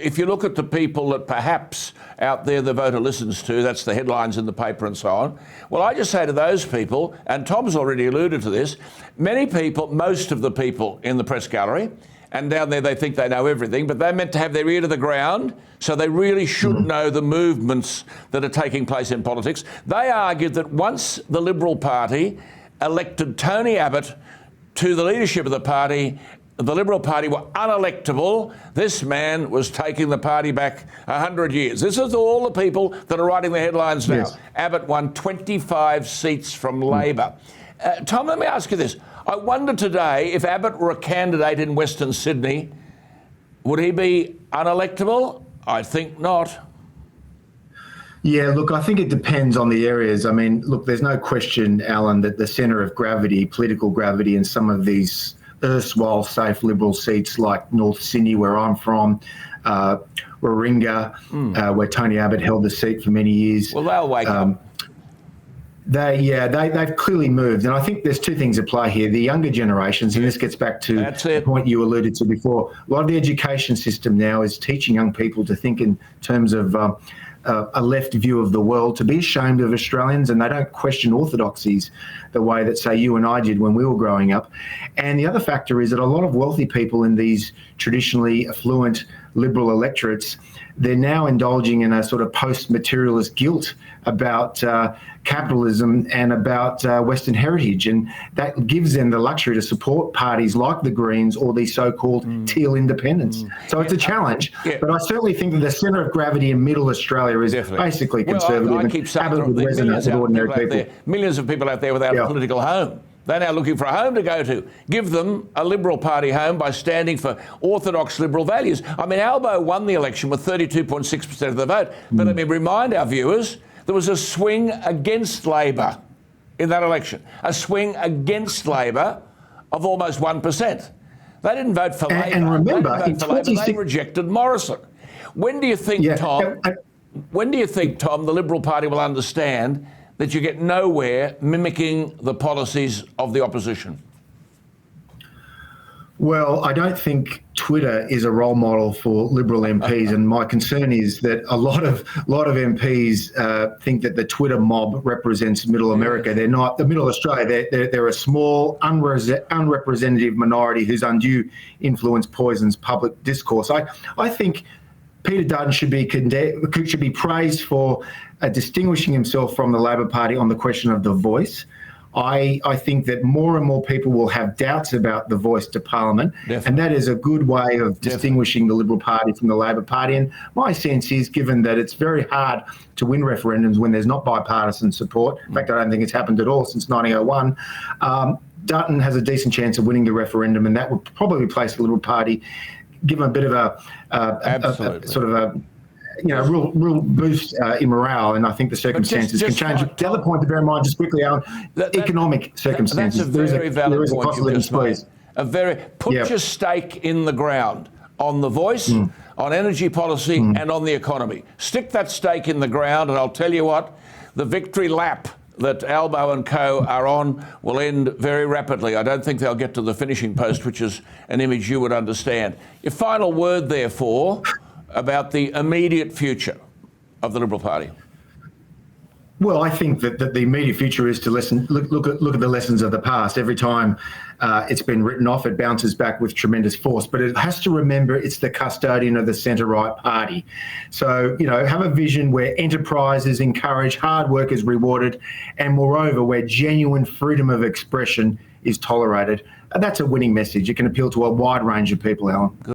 if you look at the people that perhaps out there the voter listens to, that's the headlines in the paper and so on. Well, I just say to those people, and Tom's already alluded to this, many people, most of the people in the press gallery, and down there they think they know everything, but they're meant to have their ear to the ground, so they really should know the movements that are taking place in politics. They argued that once the Liberal Party elected Tony Abbott to the leadership of the party, the Liberal Party were unelectable. This man was taking the party back 100 years. This is all the people that are writing the headlines now. Yes. Abbott won 25 seats from Labor. Tom, let me ask you this. I wonder today if Abbott were a candidate in Western Sydney, would he be unelectable? I think not. Yeah, look, I think it depends on the areas. I mean, look, there's no question, Alan, that the centre of gravity, political gravity in some of these erstwhile safe Liberal seats like North Sydney, where I'm from, Warringah, where Tony Abbott held the seat for many years. Well, they'll wake up. They've clearly moved. And I think there's two things at play here. The younger generations, and this gets back to the point you alluded to before, a lot of the education system now is teaching young people to think in terms of a left view of the world, to be ashamed of Australians, and they don't question orthodoxies the way that, say, you and I did when we were growing up. And the other factor is that a lot of wealthy people in these traditionally affluent Liberal electorates, they're now indulging in a sort of post-materialist guilt about capitalism and about Western heritage, and that gives them the luxury to support parties like the Greens or these so-called teal independents. So it's a challenge, but I certainly think that the centre of gravity in middle Australia is basically conservative. I keep saying millions of people out there without a political home. They're now looking for a home to go to. Give them a Liberal Party home by standing for orthodox Liberal values. I mean, Albo won the election with 32.6% of the vote. But let me remind our viewers, there was a swing against Labor in that election. A swing against Labor of almost 1%. They didn't vote for Labor. And remember, they rejected Morrison. When do you think, Tom, the Liberal Party will understand that you get nowhere mimicking the policies of the opposition? Well, I don't think Twitter is a role model for Liberal MPs, and my concern is that a lot of MPs think that the Twitter mob represents Middle America. They're not. The Middle Australia, they're a small, unrepresentative minority whose undue influence poisons public discourse. I think Peter Dutton should be praised for distinguishing himself from the Labor Party on the question of the voice. I think that more and more people will have doubts about the voice to Parliament, and that is a good way of distinguishing the Liberal Party from the Labor Party. And my sense is, given that it's very hard to win referendums when there's not bipartisan support, in fact, I don't think it's happened at all since 1901, Dutton has a decent chance of winning the referendum, and that would probably place the Liberal Party, give them a bit of a sort of a real boost in morale, and I think the circumstances can change. The other point to bear in mind, just quickly, Alan, economic circumstances. That's a very valid point you just made. Put your stake in the ground on the voice, on energy policy, and on the economy. Stick that stake in the ground, and I'll tell you what, the victory lap that Albo and co are on will end very rapidly. I don't think they'll get to the finishing post, which is an image you would understand. Your final word, therefore, about the immediate future of the Liberal Party? Well, I think that the immediate future is to look at the lessons of the past. Every time it's been written off, it bounces back with tremendous force. But it has to remember it's the custodian of the centre-right party. So, have a vision where enterprise is encouraged, hard work is rewarded, and moreover, where genuine freedom of expression is tolerated. And that's a winning message. It can appeal to a wide range of people, Alan.